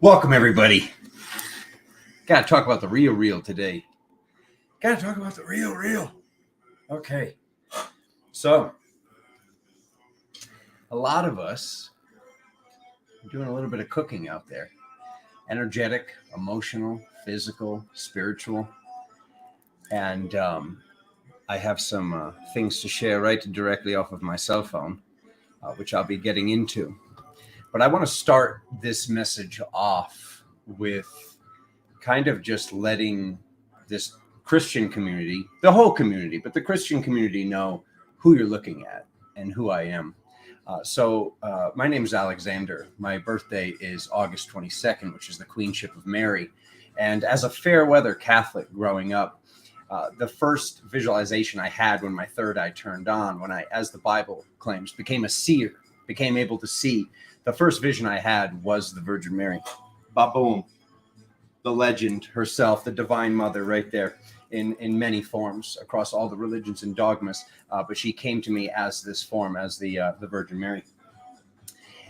Welcome, everybody. Gotta talk about the real today. Gotta talk about the real. Okay. So, a lot of us are doing a little bit of cooking out there. Energetic, emotional, physical, spiritual. And I have some things to share right directly off of my cell phone, which I'll be getting into. But I want to start this message off with kind of just letting this Christian community, the whole community, but the Christian community know who you're looking at and who I am. So my name is Alexander. My birthday is August 22nd, which is the Queenship of Mary. And as a fair weather Catholic growing up, the first visualization I had when my third eye turned on, when I, as the Bible claims, became a seer, became able to see, the first vision I had was the Virgin Mary. Ba-boom. The legend herself, the Divine Mother, right there in many forms across all the religions and dogmas. But she came to me as this form, as the Virgin Mary.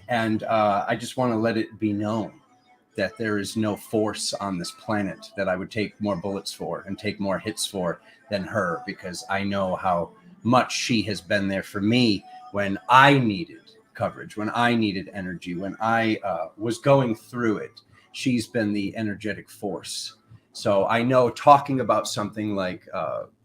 And I just want to let it be known that there is no force on this planet that I would take more bullets for and take more hits for than her, because I know how much she has been there for me when I needed coverage, when I needed energy, when I was going through it. She's been the energetic force. So I know talking about something like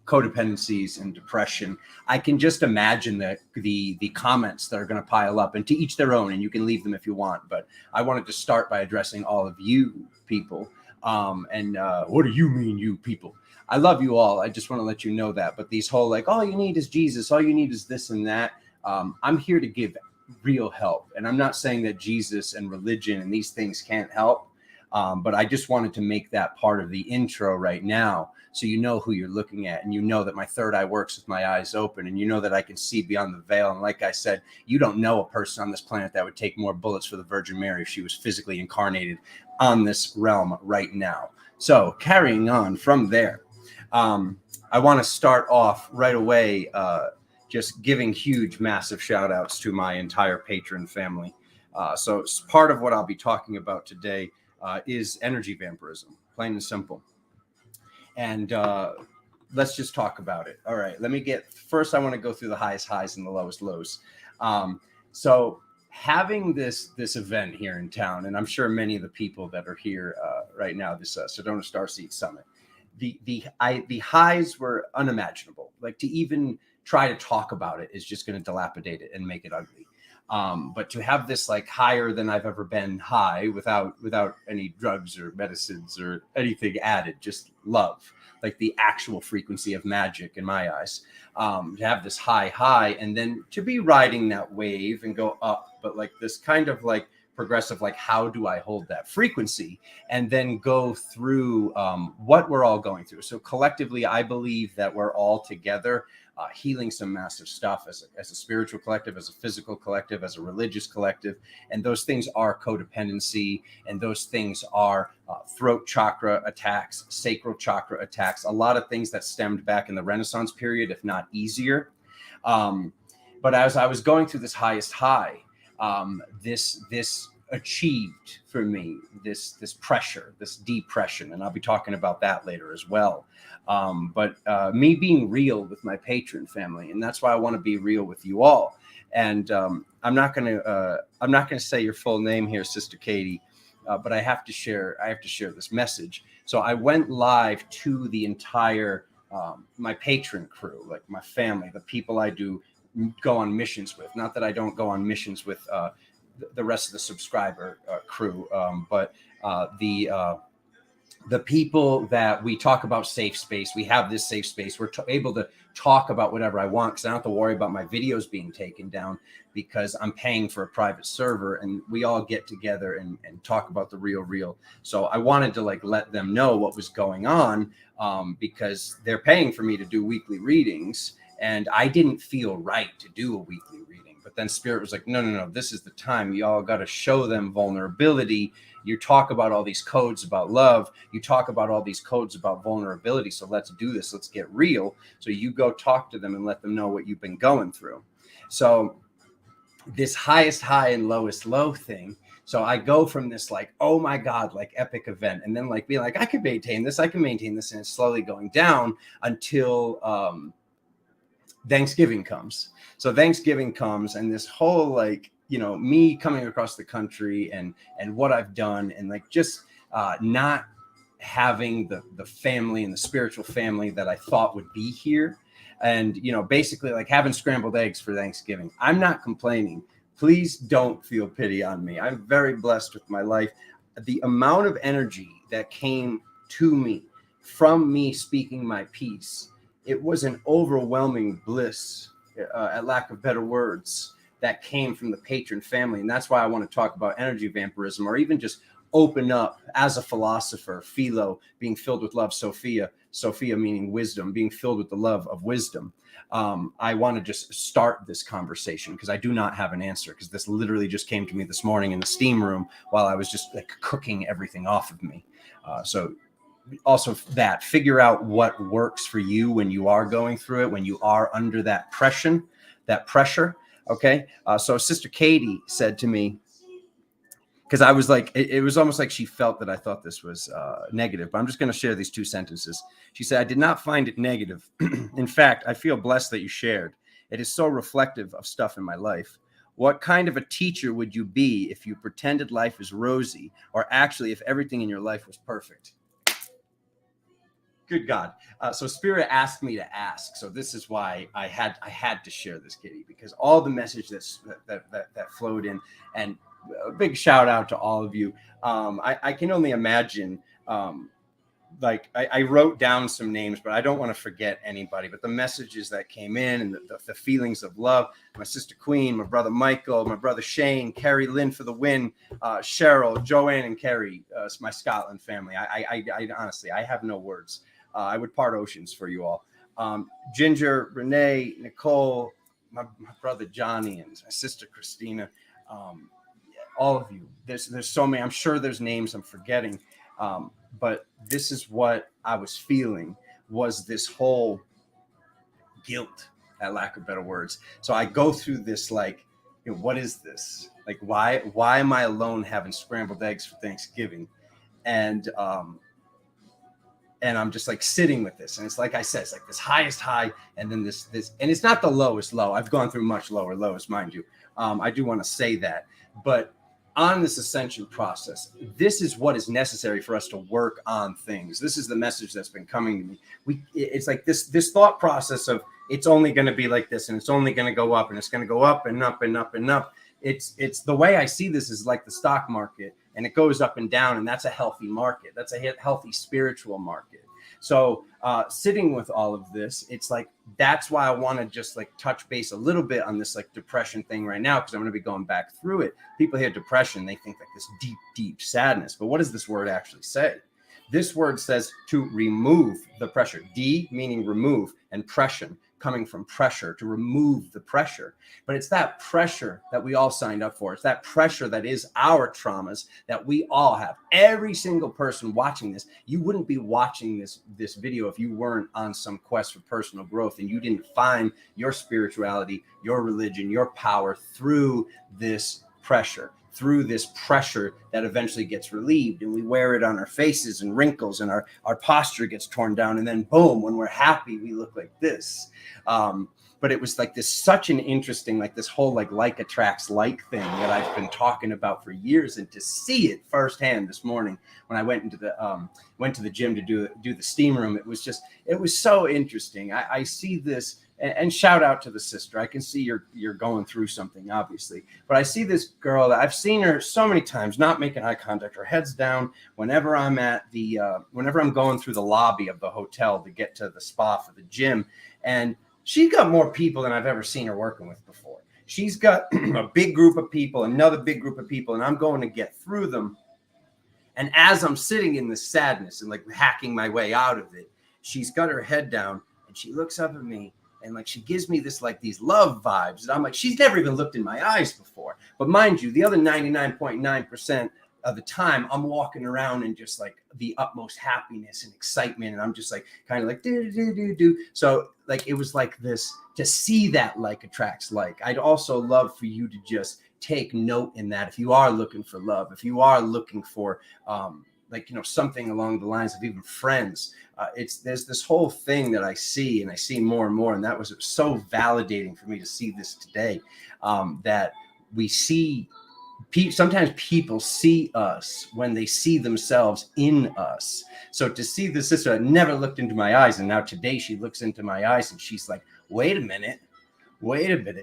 codependencies and depression, I can just imagine that the comments that are going to pile up, and to each their own, and you can leave them if you want. But I wanted to start by addressing all of you people. And what do you mean, you people? I love you all. I just want to let you know that. But these whole like, all you need is Jesus, all you need is this and that. I'm here to give real help. And I'm not saying that Jesus and religion and these things can't help. But I just wanted to make that part of the intro right now, so you know who you're looking at, and you know that my third eye works with my eyes open, and you know that I can see beyond the veil. And like I said, you don't know a person on this planet that would take more bullets for the Virgin Mary if she was physically incarnated on this realm right now. So carrying on from there, I want to start off right away just giving huge, massive shout outs to my entire patron family. So part of what I'll be talking about today is energy vampirism, plain and simple. And let's just talk about it. All right, first I want to go through the highest highs and the lowest lows. So having this event here in town, and I'm sure many of the people that are here right now, this Sedona Starseed Summit, the highs were unimaginable. Like, to even try to talk about it is just going to dilapidate it and make it ugly. But to have this like higher than I've ever been high without any drugs or medicines or anything added, just love, like the actual frequency of magic in my eyes, to have this high, and then to be riding that wave and go up, but like this kind of like progressive, like how do I hold that frequency and then go through what we're all going through. So collectively, I believe that we're all together healing some massive stuff as a spiritual collective, as a physical collective, as a religious collective. And those things are codependency, and those things are throat chakra attacks, sacral chakra attacks, a lot of things that stemmed back in the Renaissance period, if not easier. But as I was going through this highest high, this achieved for me this pressure, this depression, and I'll be talking about that later as well. But me being real with my patron family, and that's why I want to be real with you all. And I'm not gonna say your full name here, Sister Katie, but I have to share this message. So I went live to the entire my patron crew, like my family, the people I do go on missions with. Not that I don't go on missions with the rest of the subscriber crew, but the people that we talk about safe space. We have this safe space. We're able to talk about whatever I want, because I don't have to worry about my videos being taken down, because I'm paying for a private server, and we all get together and talk about the real. So I wanted to like let them know what was going on, because they're paying for me to do weekly readings, and I didn't feel right to do a weekly reading. But then Spirit was like, no, this is the time. Y'all got to show them vulnerability. You talk about all these codes about love. You talk about all these codes about vulnerability. So let's do this. Let's get real. So you go talk to them and let them know what you've been going through. So this highest high and lowest low thing. So I go from this like, oh my God, like epic event, and then like being like, I can maintain this, and it's slowly going down until Thanksgiving comes. So Thanksgiving comes, and this whole like, you know, me coming across the country and what I've done, and like just not having the family and the spiritual family that I thought would be here. And, you know, basically like having scrambled eggs for Thanksgiving. I'm not complaining. Please don't feel pity on me. I'm very blessed with my life. The amount of energy that came to me from me speaking my piece, it was an overwhelming bliss, at lack of better words, that came from the patron family. And that's why I want to talk about energy vampirism, or even just open up as a philosopher, philo, being filled with love, Sophia meaning wisdom, being filled with the love of wisdom. I want to just start this conversation because I do not have an answer, because this literally just came to me this morning in the steam room while I was just like cooking everything off of me. So also that, figure out what works for you when you are going through it, when you are under that pressure. Okay. So Sister Katie said to me, because I was like, it was almost like she felt that I thought this was negative, but I'm just going to share these two sentences. She said, I did not find it negative. In fact, I feel blessed that you shared. It is so reflective of stuff in my life. What kind of a teacher would you be if you pretended life is rosy, or actually if everything in your life was perfect? Good God. So Spirit asked me to ask. So this is why I had to share this, Kitty, because all the message that flowed in, and a big shout out to all of you. I can only imagine, like I wrote down some names, but I don't want to forget anybody. But the messages that came in, and the feelings of love, my sister Queen, my brother Michael, my brother Shane, Carrie Lynn for the win, Cheryl, Joanne, and Carrie, my Scotland family. I honestly, I have no words. I would part oceans for you all. Ginger, Renee, Nicole, my brother Johnny, and my sister Christina. All of you. There's so many. I'm sure there's names I'm forgetting, but this is what I was feeling, was this whole guilt, at lack of better words. So I go through this like, you know, what is this? Like, why am I alone having scrambled eggs for Thanksgiving? And I'm just like sitting with this, and it's like I said, it's like this highest high, and then this, and it's not the lowest low. I've gone through much lower lows, mind you. I do want to say that, but on this ascension process, this is what is necessary for us to work on things. This is the message that's been coming to me. It's like this thought process of it's only going to be like this, and it's only going to go up, and it's going to go up and up and up and up. It's the way I see this is like the stock market, and it goes up and down, and that's a healthy market. That's a healthy spiritual market. So sitting with all of this, it's like, that's why I want to just like touch base a little bit on this like depression thing right now, because I'm going to be going back through it. People hear depression, they think like this deep sadness. But what does this word actually say? This word says to remove the pressure. D meaning remove, and pression coming from pressure, to remove the pressure. But it's that pressure that we all signed up for. It's that pressure that is our traumas that we all have. Every single person watching this, you wouldn't be watching this video if you weren't on some quest for personal growth, and you didn't find your spirituality, your religion, your power through this pressure. Through this pressure that eventually gets relieved, and we wear it on our faces and wrinkles, and our posture gets torn down, and then boom, when we're happy, we look like this. But it was like this, such an interesting, like this whole like attracts like thing that I've been talking about for years, and to see it firsthand this morning when I went to the gym to do the steam room, it was so interesting. I see this. And shout out to the sister. I can see you're going through something, obviously. But I see this girl that I've seen her so many times, not making eye contact, her head's down. Whenever I'm whenever I'm going through the lobby of the hotel to get to the spa for the gym, and she's got more people than I've ever seen her working with before. She's got a big group of people, another big group of people, and I'm going to get through them. And as I'm sitting in this sadness and like hacking my way out of it, she's got her head down and she looks up at me. And like, she gives me this, like these love vibes. And I'm like, she's never even looked in my eyes before. But mind you, the other 99.9% of the time, I'm walking around in just like the utmost happiness and excitement, and I'm just like kind of like do. So like it was like this, to see that like attracts like. I'd also love for you to just take note in that if you are looking for love, if you are looking for like, you know, something along the lines of even friends, there's this whole thing that I see, and I see more and more, and that was so validating for me to see this today, that we see sometimes people see us when they see themselves in us. So to see the sister that never looked into my eyes, and now today she looks into my eyes and she's like, wait a minute,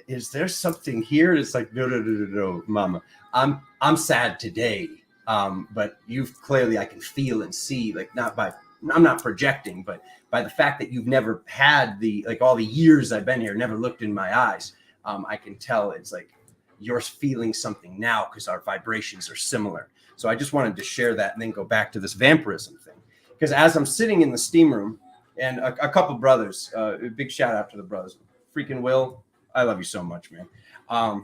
is there something here? It's like, no, mama, I'm sad today, but you've clearly, I can feel and see, like, I'm not projecting, but by the fact that you've never had all the years I've been here, never looked in my eyes, I can tell it's like you're feeling something now because our vibrations are similar. So I just wanted to share that and then go back to this vampirism thing, because as I'm sitting in the steam room, and a couple brothers, a big shout out to the brothers, freaking Will, I love you so much, man. I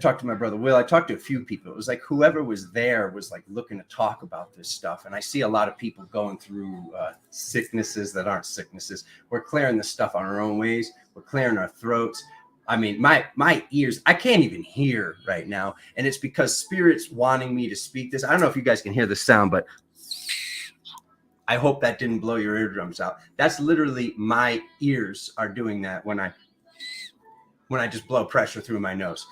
talked to my brother Will. I talked to a few people. It was like whoever was there was like looking to talk about this stuff. And I see a lot of people going through sicknesses that aren't sicknesses. We're clearing this stuff on our own ways. We're clearing our throats. I mean, my ears, I can't even hear right now. And it's because Spirit's wanting me to speak this. I don't know if you guys can hear the sound, but I hope that didn't blow your eardrums out. That's literally my ears are doing that when I just blow pressure through my nose.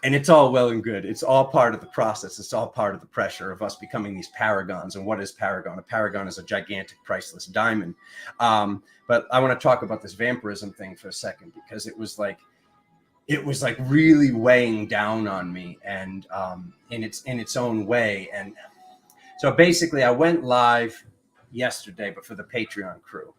And it's all well and good. It's all part of the process. It's all part of the pressure of us becoming these paragons. And what is paragon? A paragon is a gigantic, priceless diamond. But I want to talk about this vampirism thing for a second, because it was like really weighing down on me, and in its own way. And so basically I went live yesterday, but for the Patreon crew.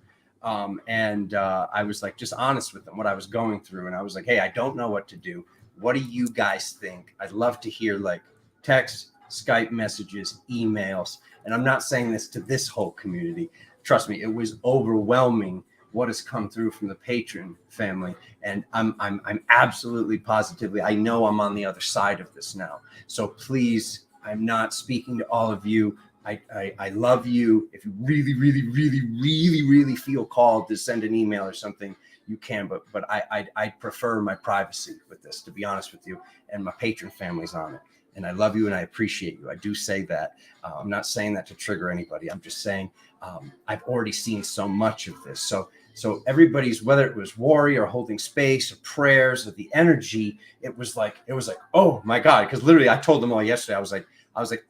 And I was like just honest with them what I was going through, and I was like, hey, I don't know what to do. What do you guys think? I'd love to hear like text, Skype messages, emails. And I'm not saying this to this whole community. Trust me, it was overwhelming what has come through from the patron family, and I'm absolutely positively, I know I'm on the other side of this now. So please, I'm not speaking to all of you. I love you. If you really feel called to send an email or something, you can, but I prefer my privacy with this, to be honest with you. And my patron family's on it, and I love you and I appreciate you. I do say that. I'm not saying that to trigger anybody. I'm just saying I've already seen so much of this. So everybody's, whether it was warrior or holding space or prayers or the energy, it was like, oh my God. Because literally I told them all yesterday, I was like,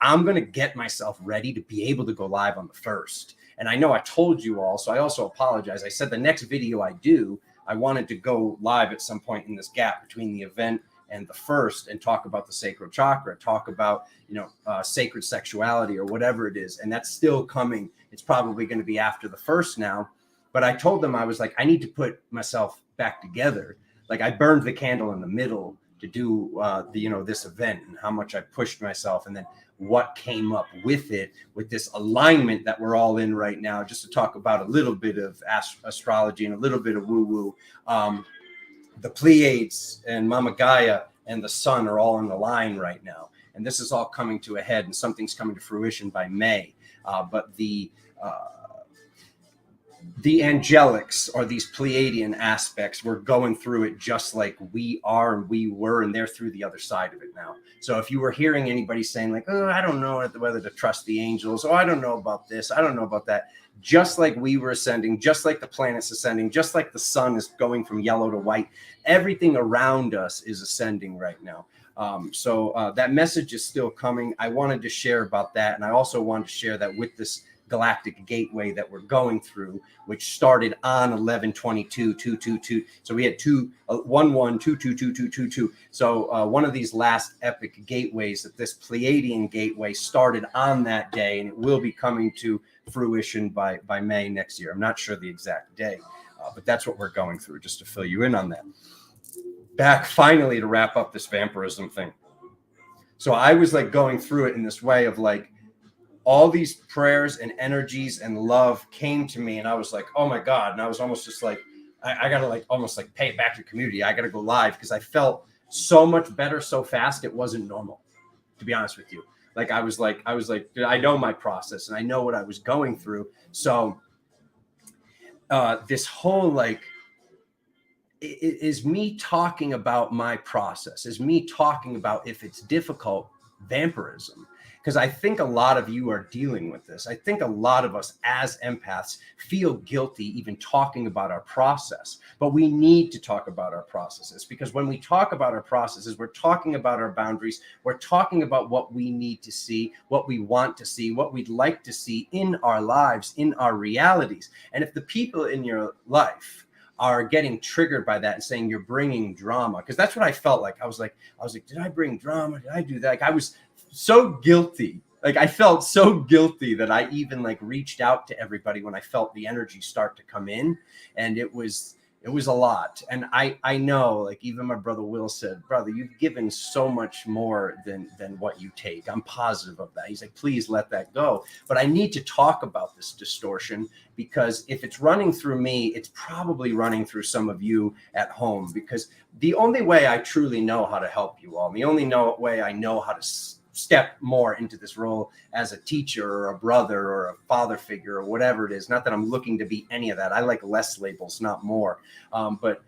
I'm going to get myself ready to be able to go live on the 1st. And I know I told you all, so I also apologize. I said the next video I do, I wanted to go live at some point in this gap between the event and the 1st and talk about the sacral chakra, talk about, sacred sexuality or whatever it is. And that's still coming. It's probably going to be after the 1st now. But I told them, I was like, I need to put myself back together. Like I burned the candle in the middle to do this event, and how much I pushed myself, and then what came up with it, with this alignment that we're all in right now, just to talk about a little bit of astrology and a little bit of woo-woo. The Pleiades and Mama Gaia and the sun are all in the line right now. And this is all coming to a head, and something's coming to fruition by May. But the angelics, or these Pleiadian aspects, we're going through it just like we are and we were, and they're through the other side of it now. So if you were hearing anybody saying like, oh, I don't know whether to trust the angels, or I don't know about this, I don't know about that, just like we were ascending, just like the planet's ascending, just like the sun is going from yellow to white, everything around us is ascending right now. So that message is still coming. I wanted to share about that. And I also wanted to share that with this galactic gateway that we're going through, which started on 11/22/222. So we had 2/11/22222. So one of these last epic gateways, that this Pleiadian gateway started on that day, and it will be coming to fruition by May next year. I'm not sure the exact day, but that's what we're going through, just to fill you in on that. Back finally to wrap up this vampirism thing. So I was like going through it in this way of like, all these prayers and energies and love came to me, and I was like, oh my God. And I was almost just like, I got to like almost like pay it back to the community. I got to go live, because I felt so much better so fast. It wasn't normal, to be honest with you. Like I was like, I know my process and I know what I was going through. So this whole like, it is me talking about my process, is me talking about if it's difficult, vampirism. Because I think a lot of you are dealing with this. I think a lot of us as empaths feel guilty even talking about our process. But we need to talk about our processes, because when we talk about our processes, we're talking about our boundaries. We're talking about what we need to see, what we want to see, what we'd like to see in our lives, in our realities. And if the people in your life are getting triggered by that and saying you're bringing drama, because that's what I felt like. I was like, did I bring drama? Did I do that? Like I was so guilty. Like I felt so guilty that I even like reached out to everybody when I felt the energy start to come in, and it was a lot. And I know, like even my brother Will said, brother, you've given so much more than what you take. I'm positive of that. He's like, please let that go. But I need to talk about this distortion, because if it's running through me, it's probably running through some of you at home, because the only way I truly know how to help you all, the only way I know how to step more into this role as a teacher or a brother or a father figure or whatever it is. Not that I'm looking to be any of that. I like less labels, not more. But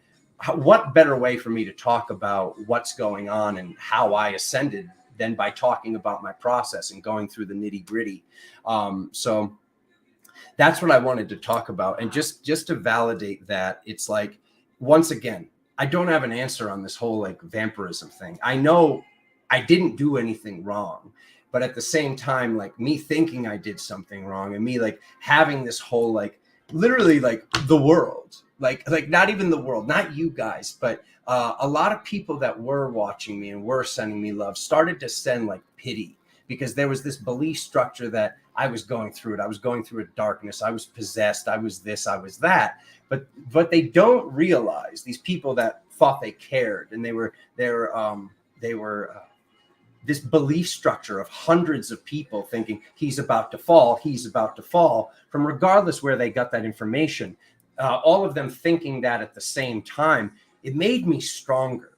what better way for me to talk about what's going on and how I ascended than by talking about my process and going through the nitty gritty. So that's what I wanted to talk about. And just to validate that, it's like, once again, I don't have an answer on this whole like vampirism thing. I know I didn't do anything wrong, but at the same time, like me thinking I did something wrong and me like having this whole like literally like the world, like not even the world, not you guys, but a lot of people that were watching me and were sending me love started to send like pity, because there was this belief structure that I was going through it. I was going through a darkness. I was possessed. I was this, I was that. But they don't realize, these people that thought they cared, and they were this belief structure of hundreds of people thinking he's about to fall, from regardless where they got that information, all of them thinking that at the same time, it made me stronger.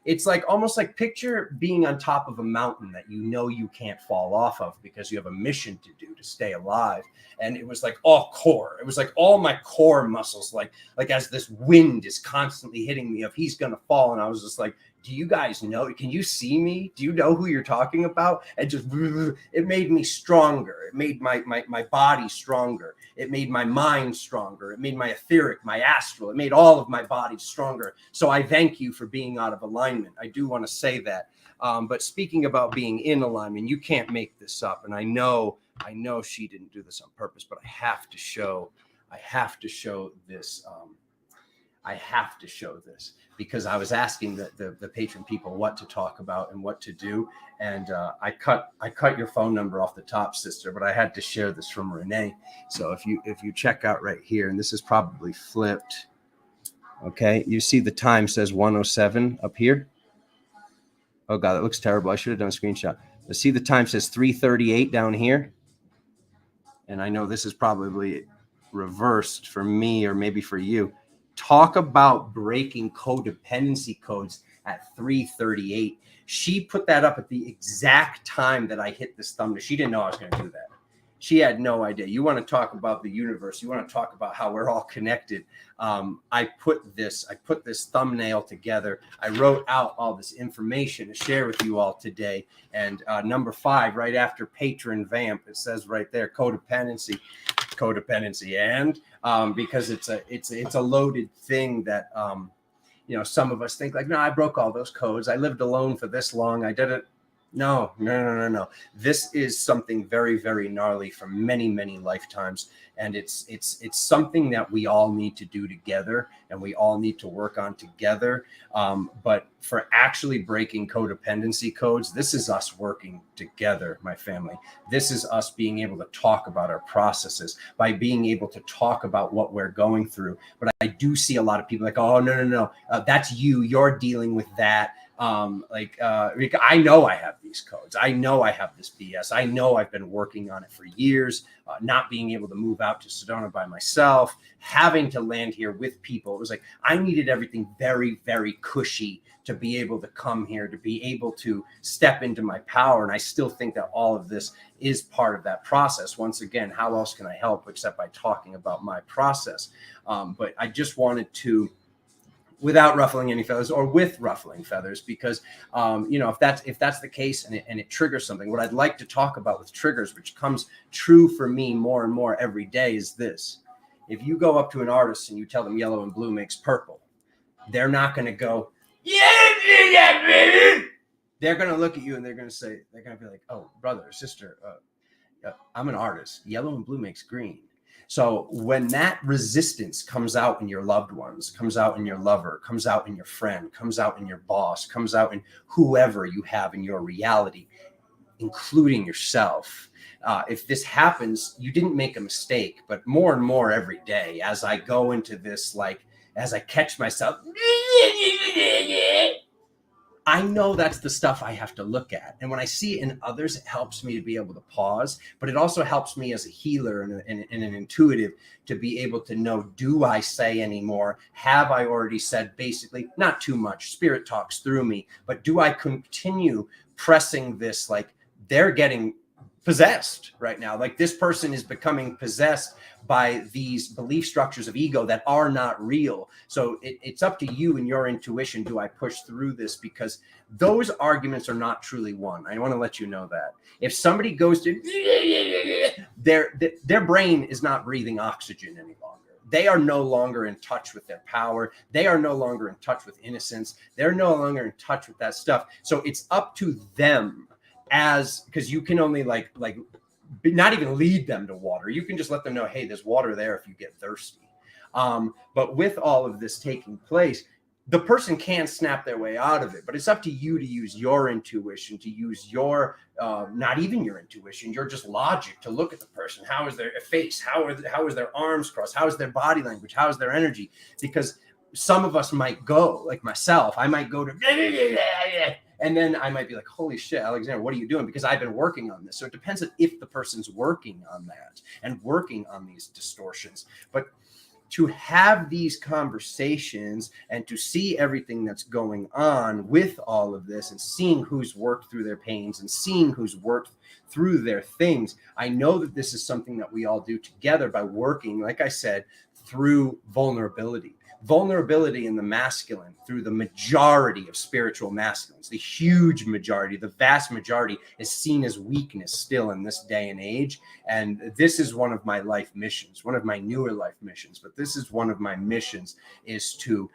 It's like almost like picture being on top of a mountain that you know you can't fall off of because you have a mission to do to stay alive. And it was like all core. It was like all my core muscles, like as this wind is constantly hitting me of he's gonna fall. And I was just like, do you guys know? Can you see me? Do you know who you're talking about? And just it made me stronger. It made my body stronger. It made my mind stronger. It made my etheric, my astral. It made all of my body stronger. So I thank you for being out of alignment. I do want to say that. But speaking about being in alignment, you can't make this up. And I know she didn't do this on purpose, but I have to show this. I have to show this because I was asking the patron people what to talk about and what to do. And I cut your phone number off the top, sister, but I had to share this from Renee. So if you check out right here, and this is probably flipped. Okay. You see the time says 1:07 up here. Oh God, that looks terrible. I should have done a screenshot. But see the time says 3:38 down here. And I know this is probably reversed for me or maybe for you. Talk about breaking codependency codes at 3:38. She put that up at the exact time that I hit this thumbnail. She didn't know I was going to do that. She had no idea. You want to talk about the universe. You want to talk about how we're all connected. I put this thumbnail together. I wrote out all this information to share with you all today. And number 5, right after patron vamp, it says right there, codependency, and because it's a loaded thing that some of us think like, no, I broke all those codes. I lived alone for this long. I did it. No. This is something very, very gnarly from many, many lifetimes. And it's something that we all need to do together and we all need to work on together. But for actually breaking codependency codes, this is us working together, my family. This is us being able to talk about our processes, by being able to talk about what we're going through. But I do see a lot of people like, oh, no. That's you're dealing with that. I know I have these codes. I know I have this BS. I know I've been working on it for years, not being able to move out to Sedona by myself, having to land here with people. It was like, I needed everything very, very cushy to be able to come here, to be able to step into my power. And I still think that all of this is part of that process. Once again, how else can I help except by talking about my process? But I just wanted to, without ruffling any feathers, or with ruffling feathers, because if that's the case and it triggers something, what I'd like to talk about with triggers, which comes true for me more and more every day, is this. If you go up to an artist and you tell them yellow and blue makes purple, they're not going to go, yeah. They're going to look at you and they're going to be like, oh, brother, sister, I'm an artist. Yellow and blue makes green. So when that resistance comes out in your loved ones, comes out in your lover, comes out in your friend, comes out in your boss, comes out in whoever you have in your reality, including yourself, if this happens, you didn't make a mistake. But more and more every day, as I go into this, as I catch myself, I know that's the stuff I have to look at. And when I see it in others, it helps me to be able to pause, but it also helps me as a healer and an intuitive to be able to know, do I say any more? Have I already said basically not too much? Spirit talks through me, but do I continue pressing this like they're getting possessed right now? Like this person is becoming possessed by these belief structures of ego that are not real. So it's up to you and your intuition. Do I push through this? Because those arguments are not truly won. I want to let you know that. If somebody goes to their brain is not breathing oxygen any longer. They are no longer in touch with their power. They are no longer in touch with innocence. They're no longer in touch with that stuff. So it's up to them, because you can only like not even lead them to water. You can just let them know, hey, there's water there if you get thirsty. But with all of this taking place, the person can snap their way out of it, but it's up to you to use your intuition, to use your, not even your intuition, your just logic to look at the person. How is their face? How is their arms crossed? How is their body language? How is their energy? Because some of us might go, like myself, I might go to, and then I might be like, holy shit, Alexander, what are you doing? Because I've been working on this. So it depends on if the person's working on that and working on these distortions. But to have these conversations and to see everything that's going on with all of this and seeing who's worked through their pains and seeing who's worked through their things, I know that this is something that we all do together by working, like I said, through vulnerability. Vulnerability in the masculine, through the majority of spiritual masculines, the huge majority, the vast majority, is seen as weakness still in this day and age. And this is one of my life missions, one of my newer life missions, but this is one of my missions, is to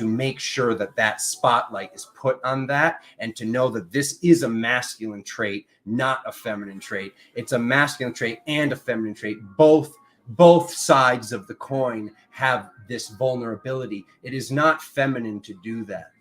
make sure that that spotlight is put on that, and to know that this is a masculine trait, not a feminine trait. It's a masculine trait and a feminine trait. Both sides of the coin have this vulnerability. It is not feminine to do that.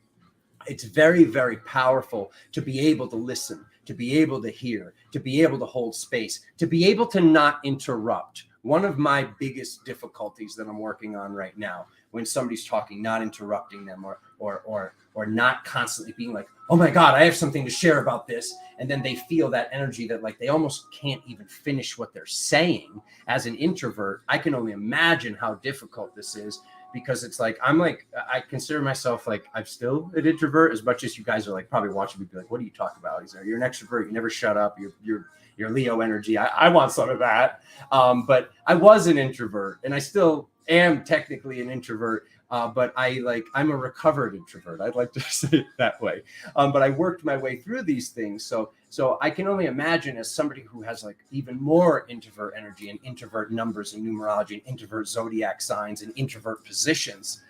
It's very, very powerful to be able to listen, to be able to hear, to be able to hold space, to be able to not interrupt. One of my biggest difficulties that I'm working on right now, when somebody's talking, not interrupting them or not constantly being like, oh my God, I have something to share about this. And then they feel that energy that like they almost can't even finish what they're saying. As an introvert, I can only imagine how difficult this is, because it's like, I consider myself like, I'm still an introvert, as much as you guys are like probably watching me be like, what do you talk about? You're an extrovert. You never shut up. You're Leo energy. I want some of that. But I was an introvert, and I still am technically an introvert. But I'm a recovered introvert. I'd like to say it that way. But I worked my way through these things. So I can only imagine, as somebody who has like even more introvert energy and introvert numbers and numerology and introvert zodiac signs and introvert positions,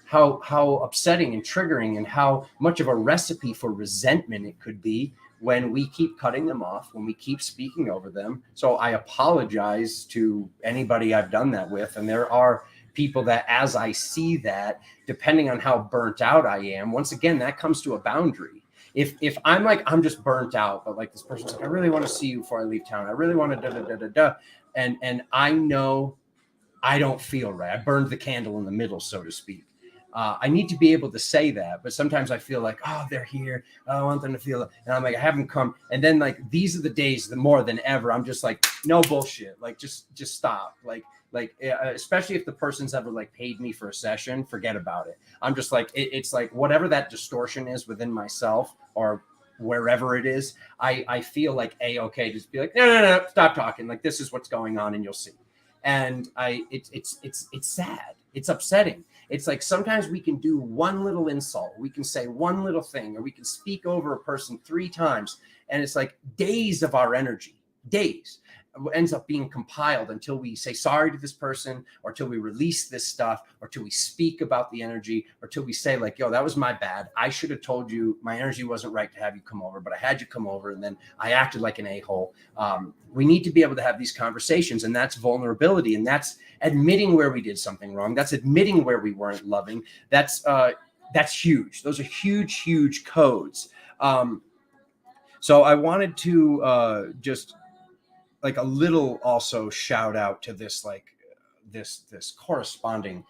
how upsetting and triggering and how much of a recipe for resentment it could be when we keep cutting them off, when we keep speaking over them. So I apologize to anybody I've done that with. And there are people that, as I see that, depending on how burnt out I am, once again, that comes to a boundary. If I'm like, I'm just burnt out, but like this person's like, I really want to see you before I leave town. I really want to da. And I know I don't feel right. I burned the candle in the middle, so to speak. I need to be able to say that, but sometimes I feel like, oh, they're here. Oh, I want them to feel it. And I'm like, I haven't come. And then like, these are the days, the more than ever, I'm just like, no bullshit. Like, just stop. Especially if the person's ever like paid me for a session, forget about it. I'm just like, it's like whatever that distortion is within myself or wherever it is, I feel like okay, just be like, no, stop talking. Like, this is what's going on and you'll see. And it's sad. It's upsetting. It's like sometimes we can do one little insult, we can say one little thing, or we can speak over a person 3 times. And it's like days of our energy, days ends up being compiled until we say sorry to this person, or till we release this stuff, or till we speak about the energy, or till we say like, yo, that was my bad. I should have told you my energy wasn't right to have you come over, but I had you come over and then I acted like an a-hole. We need to be able to have these conversations, and that's vulnerability. And that's admitting where we did something wrong. That's admitting where we weren't loving. That's huge. Those are huge, huge codes. So I wanted to just like a little also shout out to this, like this corresponding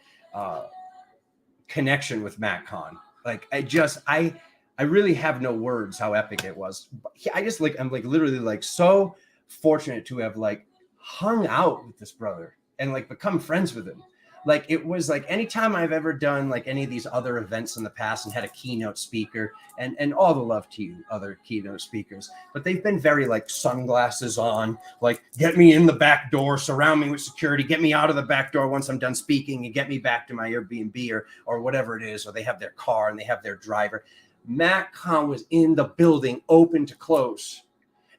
connection with Matt Kahn. Like I really have no words how epic it was. I just like, I'm like literally like so fortunate to have like hung out with this brother and like become friends with him. Like, it was like anytime I've ever done like any of these other events in the past and had a keynote speaker, and all the love to you, other keynote speakers, but they've been very like sunglasses on, like get me in the back door, surround me with security, get me out of the back door once I'm done speaking and get me back to my Airbnb or whatever it is, or they have their car and they have their driver. Matt Kahn was in the building, open to close.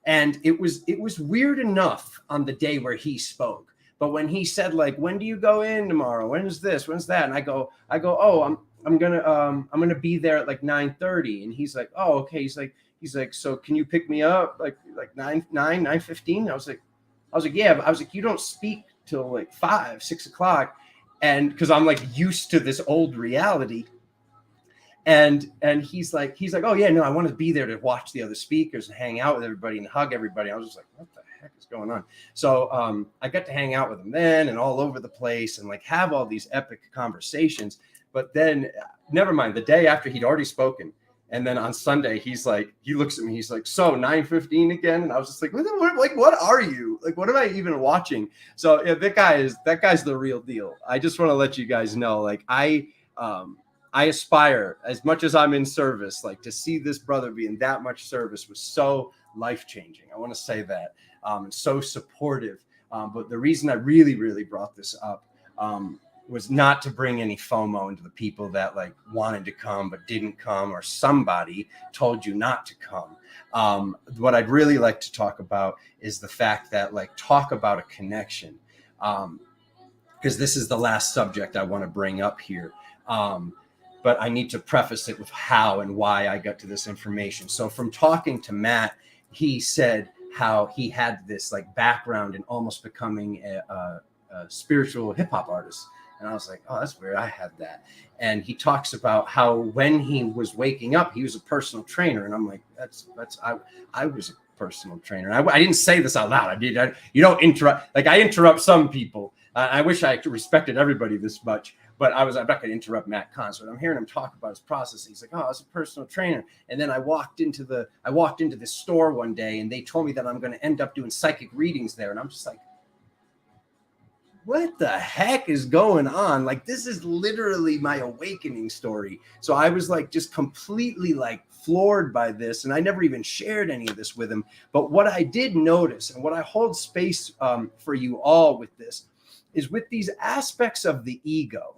And it was weird enough on the day where he spoke. But when he said like, when do you go in tomorrow? When is this? When's that? And I go, oh, I'm gonna be there at like 9:30. And he's like, oh, okay. He's like, so can you pick me up like 9:15? I was like, yeah. But I was like, you don't speak till like 5, 6 o'clock. And because I'm like used to this old reality. And he's like, oh yeah, no, I want to be there to watch the other speakers and hang out with everybody and hug everybody. I was just like, what the heck is going on? So I got to hang out with him then and all over the place and like have all these epic conversations. But then never mind, the day after he'd already spoken. And then on Sunday, he's like, he looks at me, he's like, so 9:15 again. And I was just like, what are you? Like, what am I even watching? So yeah, that guy's the real deal. I just want to let you guys know, like I aspire, as much as I'm in service, like to see this brother be in that much service was so life-changing. I want to say that. So supportive. But the reason I really, really brought this up was not to bring any FOMO into the people that like wanted to come but didn't come, or somebody told you not to come. What I'd really like to talk about is the fact that like talk about a connection, because this is the last subject I want to bring up here. But I need to preface it with how and why I got to this information. So from talking to Matt, he said how he had this like background in almost becoming a spiritual hip hop artist. And I was like, oh, that's weird. I had that. And he talks about how when he was waking up, he was a personal trainer. And I'm like, I was a personal trainer. I didn't say this out loud. You don't interrupt. Like I interrupt some people. I wish I respected everybody this much. But I'm not going to interrupt Matt Kahn. So I'm hearing him talk about his process. He's like, oh, I was a personal trainer. And then I walked into this store one day and they told me that I'm going to end up doing psychic readings there. And I'm just like, what the heck is going on? Like, this is literally my awakening story. So I was like, just completely like floored by this. And I never even shared any of this with him. But what I did notice, and what I hold space for you all with this, is with these aspects of the ego.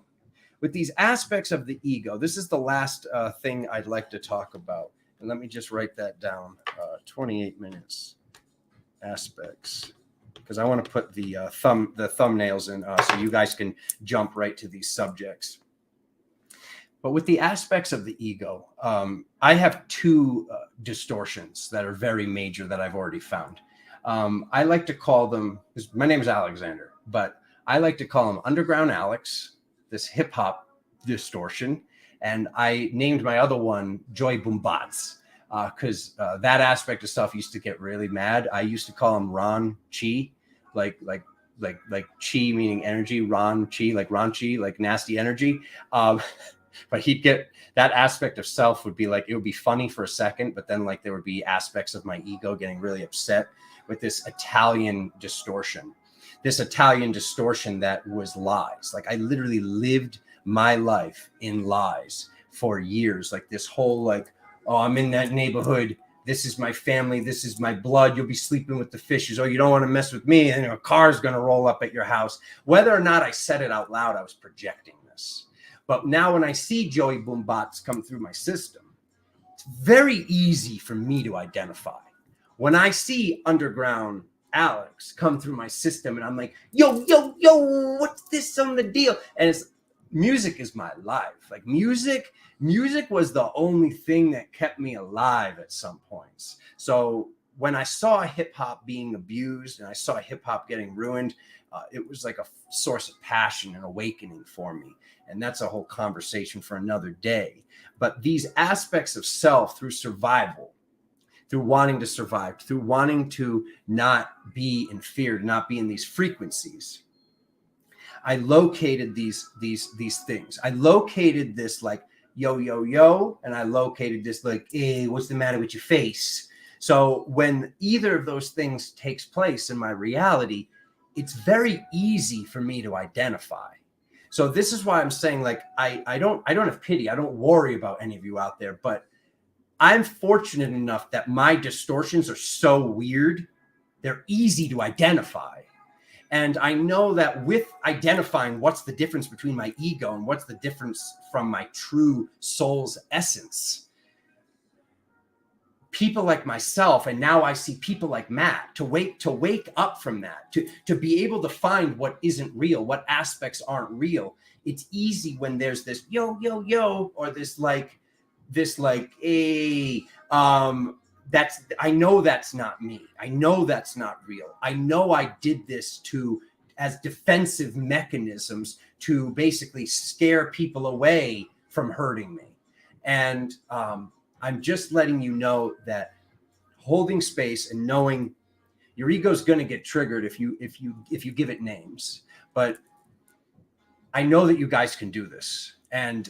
With these aspects of the ego, this is the last thing I'd like to talk about. And let me just write that down. 28 minutes aspects, because I want to put the thumbnails in so you guys can jump right to these subjects. But with the aspects of the ego, I have 2 distortions that are very major that I've already found. I like to call them, because my name is Alexander, but I like to call them Underground Alex, this hip hop distortion. And I named my other one Joy Boombats, because that aspect of stuff used to get really mad. I used to call him Ron Chi, like chi meaning energy, Ron Chi, like Ron Chi, like nasty energy. But he'd get that aspect of self would be like, it would be funny for a second, but then like there would be aspects of my ego getting really upset with this Italian distortion that was lies. Like I literally lived my life in lies for years. Like this whole like, oh, I'm in that neighborhood. This is my family. This is my blood. You'll be sleeping with the fishes. Oh, you don't want to mess with me. And a car's going to roll up at your house. Whether or not I said it out loud, I was projecting this. But now when I see Joey Boombots come through my system, it's very easy for me to identify. When I see Underground Alex come through my system and I'm like, yo, what's this on the deal? And it's music is my life. Like music was the only thing that kept me alive at some points. So when I saw hip hop being abused and I saw hip hop getting ruined, it was like a source of passion and awakening for me. And that's a whole conversation for another day. But these aspects of self through survival, through wanting to survive, through wanting to not be in fear, to not be in these frequencies, I located these things. I located this like, yo, and I located this like, hey, what's the matter with your face? So when either of those things takes place in my reality, it's very easy for me to identify. So this is why I'm saying like, I don't have pity. I don't worry about any of you out there, but I'm fortunate enough that my distortions are so weird. They're easy to identify. And I know that with identifying what's the difference between my ego and what's the difference from my true soul's essence, people like myself, and now I see people like Matt, to wake up from that, to be able to find what isn't real, what aspects aren't real. It's easy when there's this yo, or this like, hey, that's, I know that's not me. I know that's not real. I know I did this as defensive mechanisms to basically scare people away from hurting me. And I'm just letting you know that holding space and knowing your ego's going to get triggered if you give it names. But I know that you guys can do this. And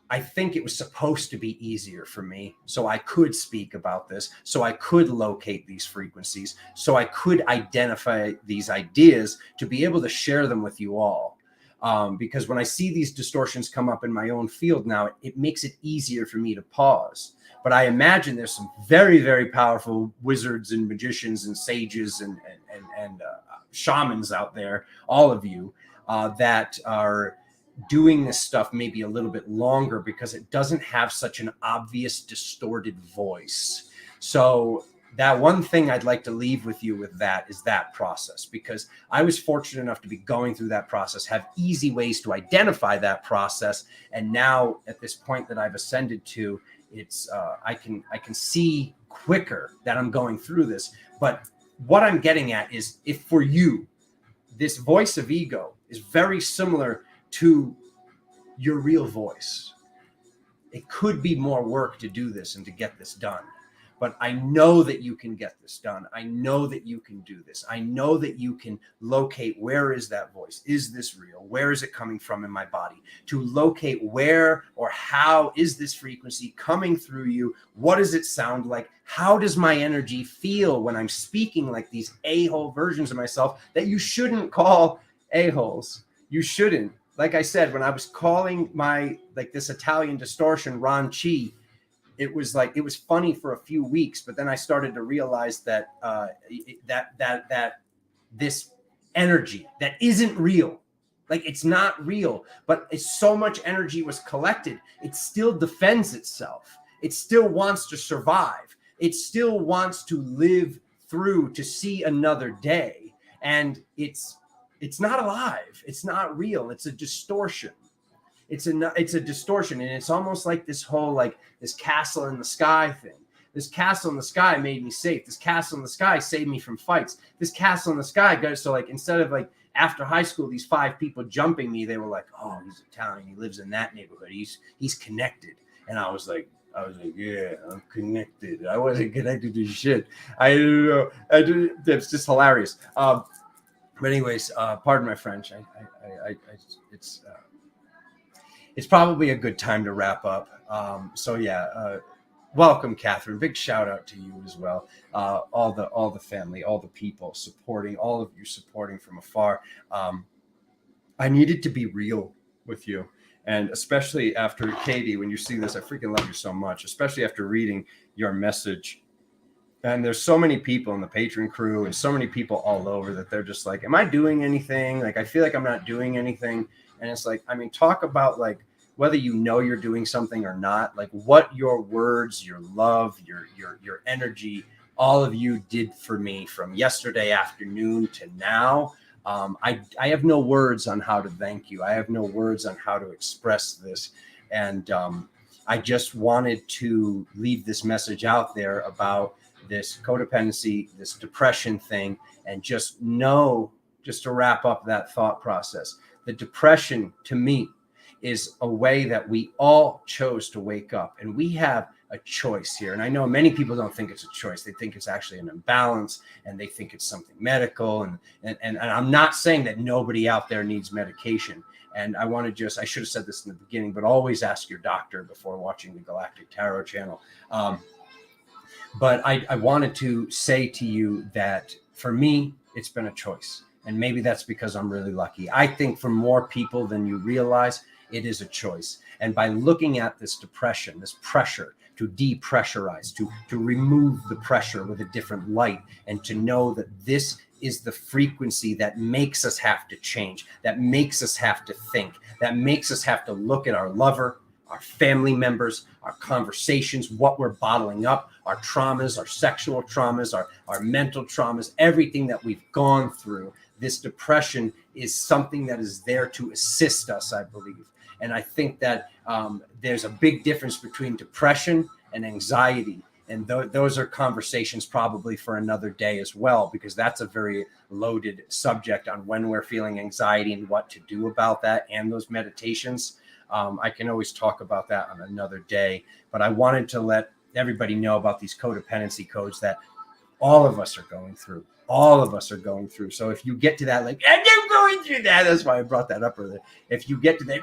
I think it was supposed to be easier for me, so I could speak about this, so I could locate these frequencies, so I could identify these ideas to be able to share them with you all. Because when I see these distortions come up in my own field now, it makes it easier for me to pause. But I imagine there's some very, very powerful wizards and magicians and sages and shamans out there, all of you, that are doing this stuff maybe a little bit longer because it doesn't have such an obvious distorted voice. So that one thing I'd like to leave with you with that is that process, because I was fortunate enough to be going through that process, have easy ways to identify that process. And now at this point that I've ascended to, it's I can see quicker that I'm going through this. But what I'm getting at is, if for you, this voice of ego is very similar to your real voice. It could be more work to do this and to get this done, but I know that you can get this done. I know that you can do this. I know that you can locate, where is that voice? Is this real? Where is it coming from in my body? To locate where or how is this frequency coming through you? What does it sound like? How does my energy feel when I'm speaking like these a-hole versions of myself that you shouldn't call a-holes? You shouldn't. Like I said, when I was calling this Italian distortion Ron Chi, it was funny for a few weeks, but then I started to realize that that this energy that isn't real, like it's not real, but it's so much energy was collected, it still defends itself. It still wants to survive. It still wants to live through to see another day. And it's not alive. It's not real. It's a distortion. It's a distortion. And it's almost like this whole, like this castle in the sky thing. This castle in the sky made me safe. This castle in the sky saved me from fights. This castle in the sky got, so like, instead of like after high school, these 5 people jumping me, they were like, oh, he's Italian. He lives in that neighborhood. He's connected. And I was like, yeah, I'm connected. I wasn't connected to shit. I don't know. It's just hilarious. But anyways, pardon my French. it's probably a good time to wrap up. Welcome, Catherine. Big shout out to you as well. All the family, all the people supporting, all of you supporting from afar. I needed to be real with you. And especially after, Katie, when you see this, I freaking love you so much, especially after reading your message. And there's so many people in the Patreon crew and so many people all over that they're just like, am I doing anything? Like, I feel like I'm not doing anything. And it's like, I mean, talk about like whether you know you're doing something or not, like what your words, your love, your energy, all of you did for me from yesterday afternoon to now. I have no words on how to thank you. I have no words on how to express this. And I just wanted to leave this message out there about this codependency, this depression thing, and just know, just to wrap up that thought process, the depression to me is a way that we all chose to wake up, and we have a choice here. And I know many people don't think it's a choice. They think it's actually an imbalance, and they think it's something medical. And I'm not saying that nobody out there needs medication. And I want to just, I should have said this in the beginning, but always ask your doctor before watching the Galactic Tarot channel. But I wanted to say to you that for me, it's been a choice. And maybe that's because I'm really lucky. I think for more people than you realize, it is a choice. And by looking at this depression, this pressure to depressurize, to remove the pressure with a different light, and to know that this is the frequency that makes us have to change, that makes us have to think, that makes us have to look at our lover, our family members, our conversations, what we're bottling up, our traumas, our sexual traumas, our mental traumas, everything that we've gone through. This depression is something that is there to assist us, I believe. And I think that there's a big difference between depression and anxiety. And those are conversations probably for another day as well, because that's a very loaded subject on when we're feeling anxiety and what to do about that, and those meditations. I can always talk about that on another day, but I wanted to let everybody know about these codependency codes that all of us are going through. All of us are going through. So if you get to that, like, I'm going through that, that's why I brought that up earlier. If you get to that,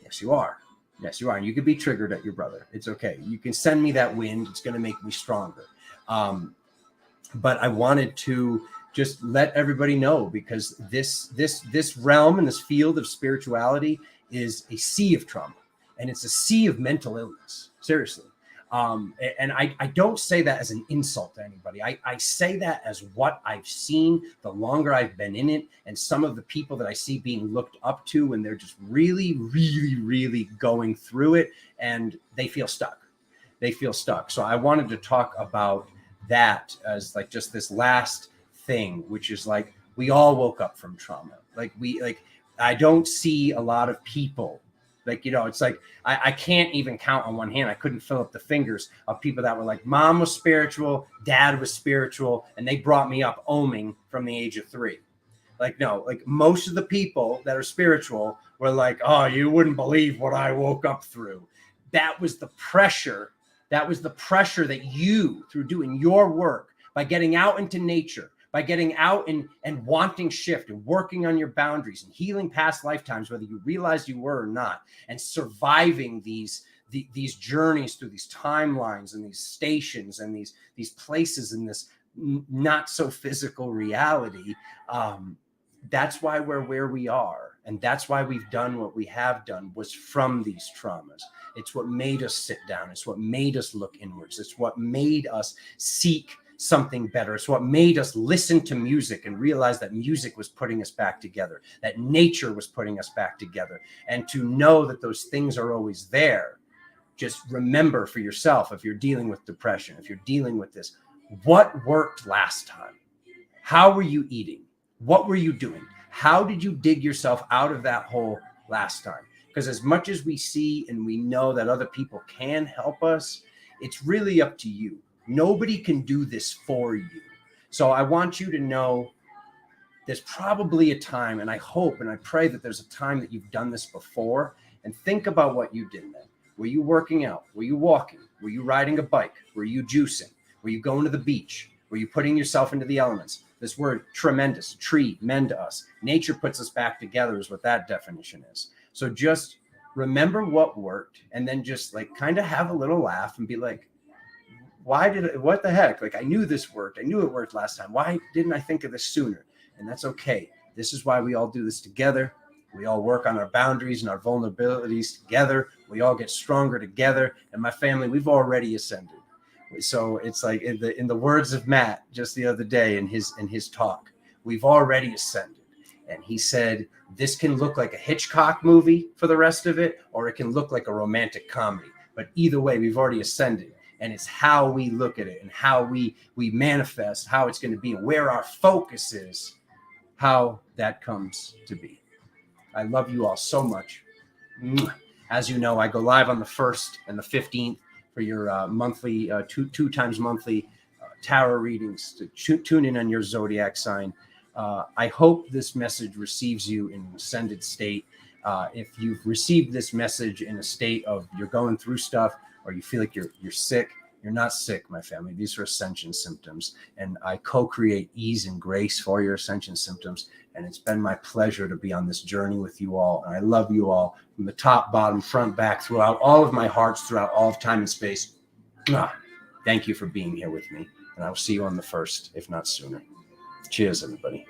yes, you are. Yes, you are. And you can be triggered at your brother. It's okay. You can send me that wind. It's going to make me stronger. But I wanted to just let everybody know, because this realm and this field of spirituality is a sea of trauma, and it's a sea of mental illness. Seriously. And I don't say that as an insult to anybody. I say that as what I've seen the longer I've been in it, and some of the people that I see being looked up to when they're just really, really, really going through it, and they feel stuck. They feel stuck. So I wanted to talk about that as like just this last thing, which is like, we all woke up from trauma. I don't see a lot of people. Like, you know, it's like, I can't even count on one hand. I couldn't fill up the fingers of people that were like, mom was spiritual, dad was spiritual, and they brought me up oming from the age of 3. Like, no, like most of the people that are spiritual were like, oh, you wouldn't believe what I woke up through. That was the pressure. That was the pressure that you, through doing your work, by getting out into nature, by getting out and wanting shift and working on your boundaries and healing past lifetimes, whether you realized you were or not, and surviving these journeys through these timelines and these stations and these places in this not so physical reality. That's why we're where we are. And that's why we've done what we have done, was from these traumas. It's what made us sit down. It's what made us look inwards. It's what made us seek something better. It's what made us listen to music and realize that music was putting us back together, that nature was putting us back together. And to know that those things are always there. Just remember for yourself, if you're dealing with depression, if you're dealing with this, what worked last time? How were you eating? What were you doing? How did you dig yourself out of that hole last time? Because as much as we see and we know that other people can help us, it's really up to you. Nobody can do this for you. So I want you to know there's probably a time, and I hope and I pray that there's a time that you've done this before, and think about what you did then. Were you working out? Were you walking? Were you riding a bike? Were you juicing? Were you going to the beach? Were you putting yourself into the elements? This word tremendous, tree, mend us. Nature puts us back together is what that definition is. So just remember what worked, and then just like kind of have a little laugh and be like, what the heck? Like, I knew this worked. I knew it worked last time. Why didn't I think of this sooner? And that's okay. This is why we all do this together. We all work on our boundaries and our vulnerabilities together. We all get stronger together. And my family, we've already ascended. So it's like in the words of Matt just the other day in his talk, we've already ascended. And he said, this can look like a Hitchcock movie for the rest of it, or it can look like a romantic comedy. But either way, we've already ascended. And it's how we look at it and how we manifest, how it's going to be, and where our focus is, how that comes to be. I love you all so much. As you know, I go live on the 1st and the 15th for your monthly, two times monthly tarot readings to tune in on your zodiac sign. I hope this message receives you in an ascended state. If you've received this message in a state of you're going through stuff, or you feel like you're sick, you're not sick, my family. These are ascension symptoms, and I co-create ease and grace for your ascension symptoms. And it's been my pleasure to be on this journey with you all. And I love you all from the top, bottom, front, back, throughout all of my hearts, throughout all of time and space. Thank you for being here with me. And I will see you on the 1st, if not sooner. Cheers, everybody.